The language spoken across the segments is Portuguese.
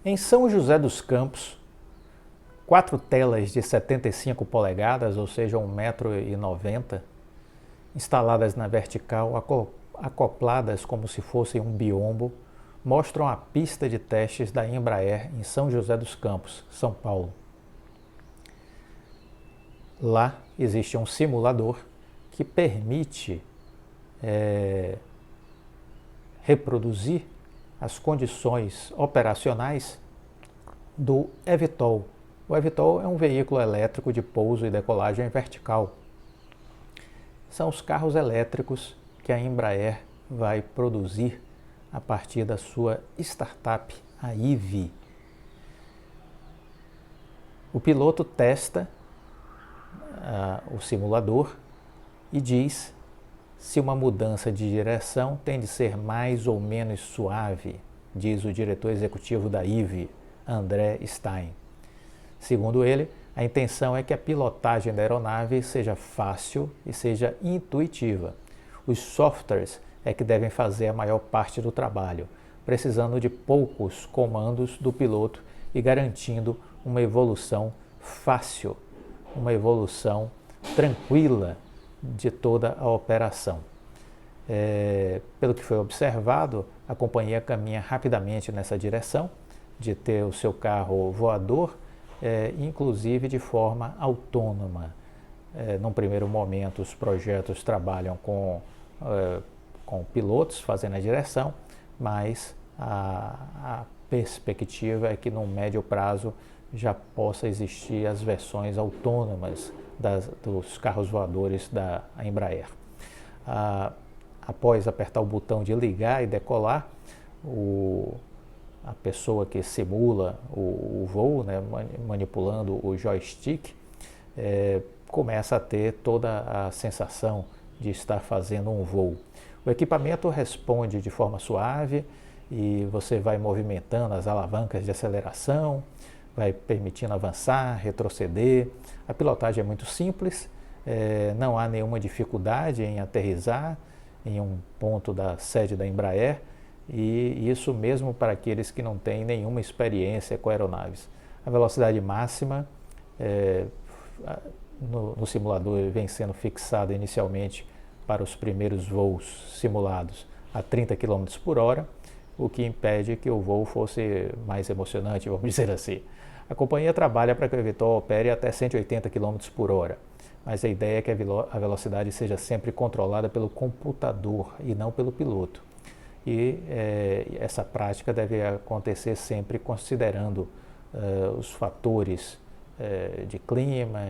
Em São José dos Campos, 4 telas de 75 polegadas, ou seja, 1,90 m, instaladas na vertical, acopladas como se fossem um biombo, mostram a pista de testes da Embraer em São José dos Campos, São Paulo. Lá existe um simulador que permite reproduzir as condições operacionais do eVTOL. O eVTOL é um veículo elétrico de pouso e decolagem vertical. São os carros elétricos que a Embraer vai produzir a partir da sua startup, a IVE. O piloto testa o simulador e diz se uma mudança de direção tem de ser mais ou menos suave, diz o diretor executivo da IVE, André Stein. Segundo ele, a intenção é que a pilotagem da aeronave seja fácil e seja intuitiva. Os softwares é que devem fazer a maior parte do trabalho, precisando de poucos comandos do piloto e garantindo uma evolução fácil, uma evolução tranquila de toda a operação. Pelo que foi observado, a companhia caminha rapidamente nessa direção de ter o seu carro voador, inclusive de forma autônoma. Num primeiro momento, os projetos trabalham com pilotos fazendo a direção, mas a perspectiva é que no médio prazo já possa existir as versões autônomas dos carros voadores da Embraer. Após apertar o botão de ligar e decolar, a pessoa que simula o voo, né, manipulando o joystick, começa a ter toda a sensação de estar fazendo um voo. O equipamento responde de forma suave e você vai movimentando as alavancas de aceleração, vai permitindo avançar, retroceder. A pilotagem é muito simples, não há nenhuma dificuldade em aterrissar em um ponto da sede da Embraer, e isso mesmo para aqueles que não têm nenhuma experiência com aeronaves. A velocidade máxima no simulador vem sendo fixada inicialmente para os primeiros voos simulados a 30 km por hora, o que impede que o voo fosse mais emocionante, vamos dizer assim. A companhia trabalha para que o eVTOL opere até 180 km por hora, mas a ideia é que a velocidade seja sempre controlada pelo computador e não pelo piloto. E essa prática deve acontecer sempre considerando os fatores de clima,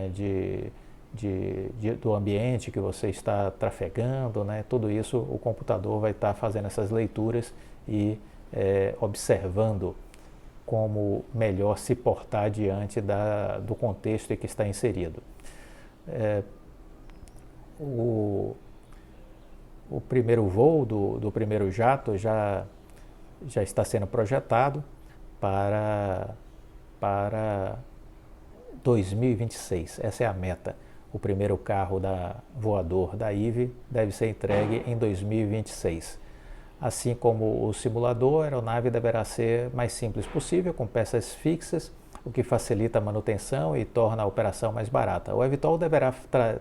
do ambiente que você está trafegando, né? Tudo isso o computador vai estar fazendo essas leituras e observando como melhor se portar diante do contexto em que está inserido. O primeiro voo do primeiro jato já está sendo projetado para 2026. Essa é a meta. O primeiro carro voador da IVE deve ser entregue em 2026. Assim como o simulador, a aeronave deverá ser mais simples possível, com peças fixas, o que facilita a manutenção e torna a operação mais barata. O eVTOL deverá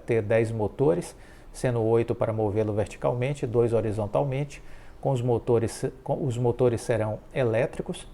ter 10 motores, sendo 8 para movê-lo verticalmente e 2 horizontalmente. Os motores serão elétricos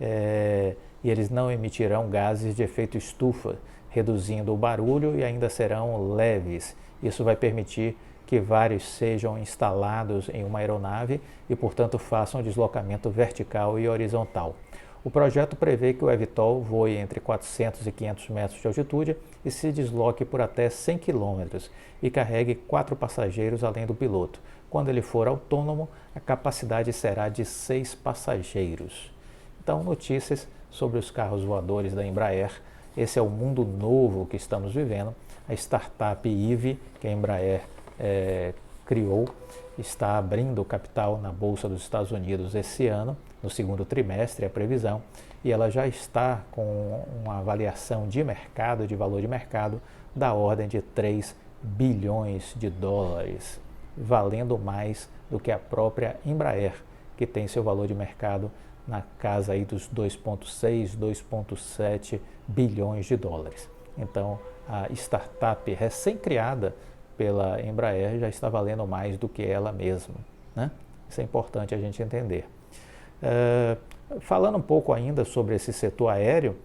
e eles não emitirão gases de efeito estufa, reduzindo o barulho, e ainda serão leves. Isso vai permitir que vários sejam instalados em uma aeronave e, portanto, façam deslocamento vertical e horizontal. O projeto prevê que o eVTOL voe entre 400 e 500 metros de altitude e se desloque por até 100 km e carregue 4 passageiros além do piloto. Quando ele for autônomo, a capacidade será de 6 passageiros. Então, notícias sobre os carros voadores da Embraer. Esse é o mundo novo que estamos vivendo. A startup IVE, que a Embraer criou, está abrindo capital na Bolsa dos Estados Unidos esse ano, no segundo trimestre, a previsão, e ela já está com uma avaliação de mercado, de valor de mercado, da ordem de 3 bilhões de dólares, valendo mais do que a própria Embraer, que tem seu valor de mercado na casa aí dos 2,6, 2,7 bilhões de dólares. Então, a startup recém-criada pela Embraer já está valendo mais do que ela mesma, né? Isso é importante a gente entender. Falando um pouco ainda sobre esse setor aéreo,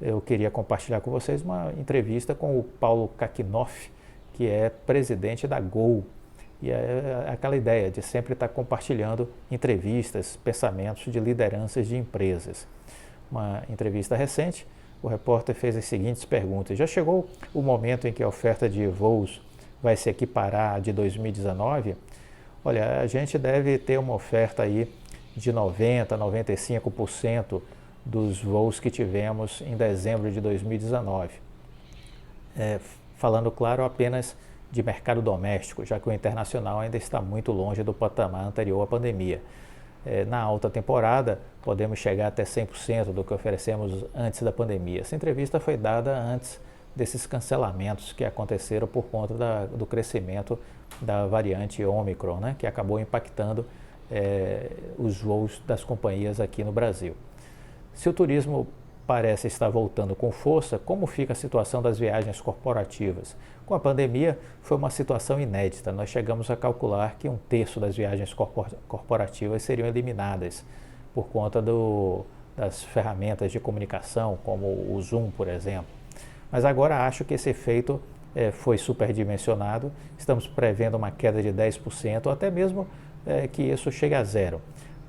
eu queria compartilhar com vocês uma entrevista com o Paulo Kakinoff, que é presidente da Gol. E é aquela ideia de sempre estar compartilhando entrevistas, pensamentos de lideranças de empresas. Uma entrevista recente, o repórter fez as seguintes perguntas: já chegou o momento em que a oferta de voos vai se equiparar à de 2019? Olha, a gente deve ter uma oferta aí de 90%, 95% dos voos que tivemos em dezembro de 2019. Falando, claro, apenas de mercado doméstico, já que o internacional ainda está muito longe do patamar anterior à pandemia. Na alta temporada, podemos chegar até 100% do que oferecemos antes da pandemia. Essa entrevista foi dada antes desses cancelamentos que aconteceram por conta do crescimento da variante Ômicron, né, que acabou impactando os voos das companhias aqui no Brasil. Se o turismo parece estar voltando com força, como fica a situação das viagens corporativas? Com a pandemia, foi uma situação inédita. Nós chegamos a calcular que 1/3 das viagens corporativas seriam eliminadas por conta das ferramentas de comunicação, como o Zoom, por exemplo. Mas agora acho que esse efeito foi superdimensionado. Estamos prevendo uma queda de 10%, ou até mesmo que isso chegue a zero,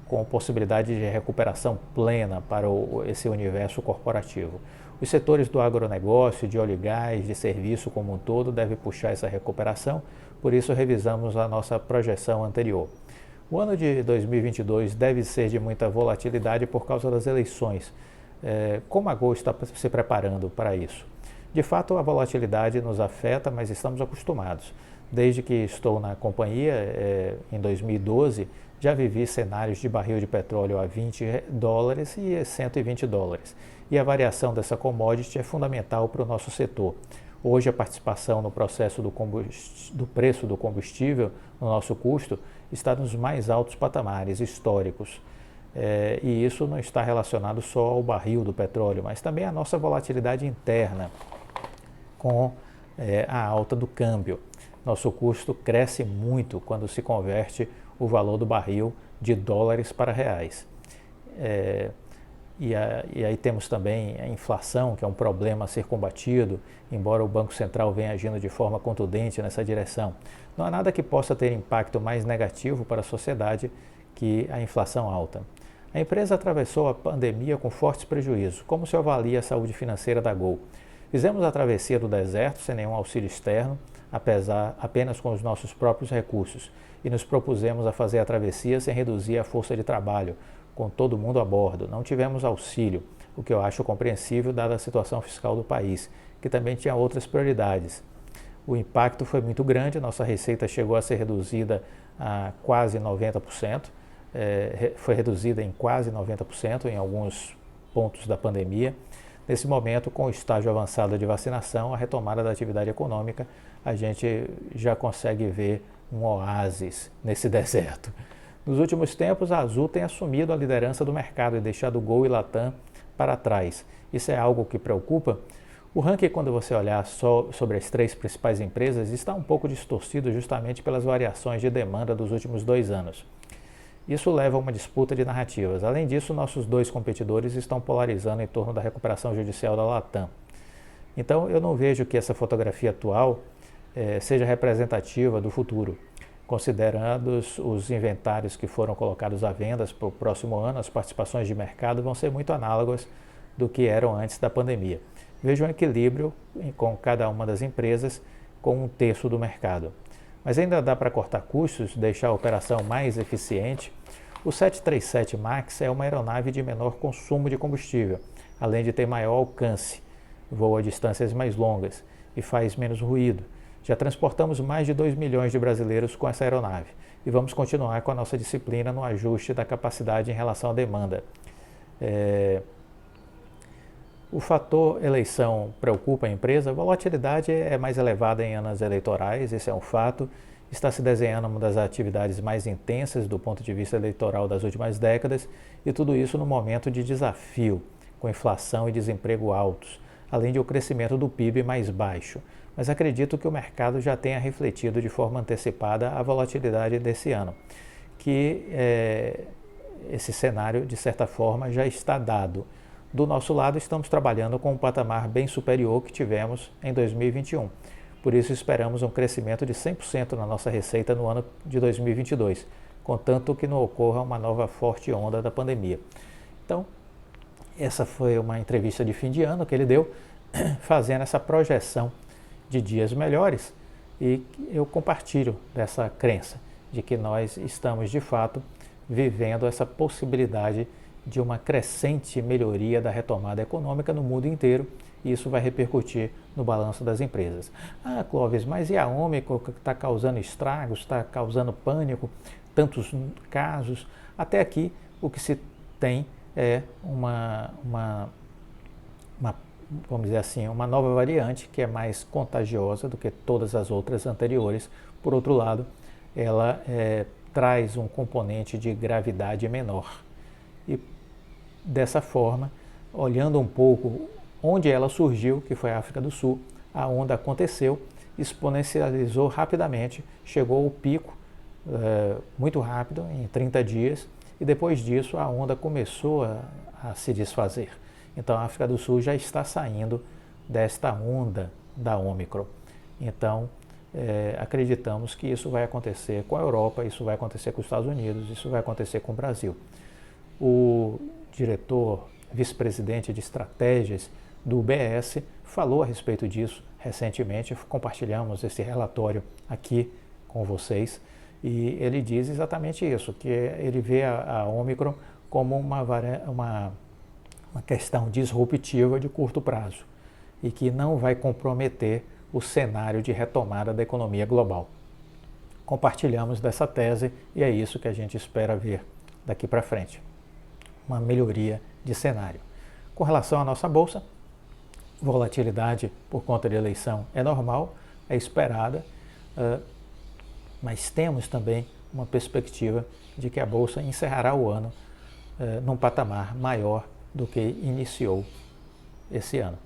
com possibilidade de recuperação plena para esse universo corporativo. Os setores do agronegócio, de óleo e gás, de serviço como um todo devem puxar essa recuperação, por isso revisamos a nossa projeção anterior. O ano de 2022 deve ser de muita volatilidade por causa das eleições. Como a Gol está se preparando para isso? De fato, a volatilidade nos afeta, mas estamos acostumados. Desde que estou na companhia, em 2012, já vivi cenários de barril de petróleo a $20 e $120. E a variação dessa commodity é fundamental para o nosso setor. Hoje, a participação no processo do preço do combustível no nosso custo está nos mais altos patamares históricos. E isso não está relacionado só ao barril do petróleo, mas também à nossa volatilidade interna com a alta do câmbio. Nosso custo cresce muito quando se converte o valor do barril de dólares para reais. E aí temos também a inflação, que é um problema a ser combatido, embora o Banco Central venha agindo de forma contundente nessa direção. Não há nada que possa ter impacto mais negativo para a sociedade que a inflação alta. A empresa atravessou a pandemia com fortes prejuízos. Como se avalia a saúde financeira da Gol? Fizemos a travessia do deserto sem nenhum auxílio externo, apenas com os nossos próprios recursos, e nos propusemos a fazer a travessia sem reduzir a força de trabalho, com todo mundo a bordo. Não tivemos auxílio, o que eu acho compreensível dada a situação fiscal do país, que também tinha outras prioridades. O impacto foi muito grande, nossa receita chegou a ser reduzida a quase 90%, foi reduzida em quase 90% em alguns pontos da pandemia. Nesse momento, com o estágio avançado de vacinação, a retomada da atividade econômica, a gente já consegue ver um oásis nesse deserto. Nos últimos tempos, a Azul tem assumido a liderança do mercado e deixado Gol e Latam para trás. Isso é algo que preocupa? O ranking, quando você olhar só sobre as 3 principais empresas, está um pouco distorcido justamente pelas variações de demanda dos últimos 2 anos. Isso leva a uma disputa de narrativas. Além disso, nossos 2 competidores estão polarizando em torno da recuperação judicial da Latam. Então, eu não vejo que essa fotografia atual seja representativa do futuro. Considerando os inventários que foram colocados à venda para o próximo ano, as participações de mercado vão ser muito análogas do que eram antes da pandemia. Vejo um equilíbrio com cada uma das empresas com 1/3 do mercado. Mas ainda dá para cortar custos, deixar a operação mais eficiente. O 737 MAX é uma aeronave de menor consumo de combustível, além de ter maior alcance, voa a distâncias mais longas e faz menos ruído. Já transportamos mais de 2 milhões de brasileiros com essa aeronave e vamos continuar com a nossa disciplina no ajuste da capacidade em relação à demanda. O fator eleição preocupa a empresa. A volatilidade é mais elevada em anos eleitorais, esse é um fato, está se desenhando uma das atividades mais intensas do ponto de vista eleitoral das últimas décadas, e tudo isso no momento de desafio, com inflação e desemprego altos, além de o crescimento do PIB mais baixo. Mas acredito que o mercado já tenha refletido de forma antecipada a volatilidade desse ano, que esse cenário, de certa forma, já está dado. Do nosso lado, estamos trabalhando com um patamar bem superior que tivemos em 2021. Por isso, esperamos um crescimento de 100% na nossa receita no ano de 2022, contanto que não ocorra uma nova forte onda da pandemia. Então, essa foi uma entrevista de fim de ano que ele deu, fazendo essa projeção de dias melhores, e eu compartilho dessa crença de que nós estamos, de fato, vivendo essa possibilidade de uma crescente melhoria da retomada econômica no mundo inteiro, e isso vai repercutir no balanço das empresas. Ah, Clóvis, mas e a Ômicron que está causando estragos, está causando pânico, tantos casos? Até aqui o que se tem é vamos dizer assim, uma nova variante que é mais contagiosa do que todas as outras anteriores. Por outro lado, ela traz um componente de gravidade menor. E dessa forma, olhando um pouco onde ela surgiu, que foi a África do Sul, a onda aconteceu, exponencializou rapidamente, chegou ao pico muito rápido, em 30 dias, e depois disso a onda começou a se desfazer. Então a África do Sul já está saindo desta onda da Ômicron. Então acreditamos que isso vai acontecer com a Europa, isso vai acontecer com os Estados Unidos, isso vai acontecer com o Brasil. O diretor, vice-presidente de estratégias do UBS, falou a respeito disso recentemente, compartilhamos esse relatório aqui com vocês, e ele diz exatamente isso, que ele vê a Ômicron como uma questão disruptiva de curto prazo e que não vai comprometer o cenário de retomada da economia global. Compartilhamos dessa tese e é isso que a gente espera ver daqui para frente, uma melhoria de cenário. Com relação à nossa bolsa, volatilidade por conta de eleição é normal, é esperada, mas temos também uma perspectiva de que a bolsa encerrará o ano num patamar maior do que iniciou esse ano.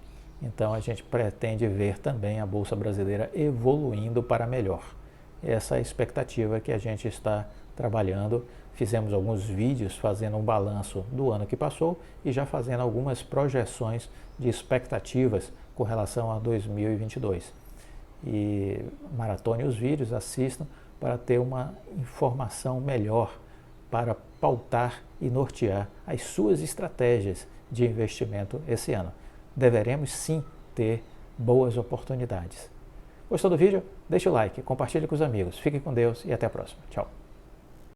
Então a gente pretende ver também a Bolsa Brasileira evoluindo para melhor. Essa é a expectativa que a gente está trabalhando. Fizemos alguns vídeos fazendo um balanço do ano que passou e já fazendo algumas projeções de expectativas com relação a 2022. E maratone os vídeos, assistam para ter uma informação melhor, para pautar e nortear as suas estratégias de investimento esse ano. Deveremos sim ter boas oportunidades. Gostou do vídeo? Deixe o like, compartilhe com os amigos. Fique com Deus e até a próxima. Tchau.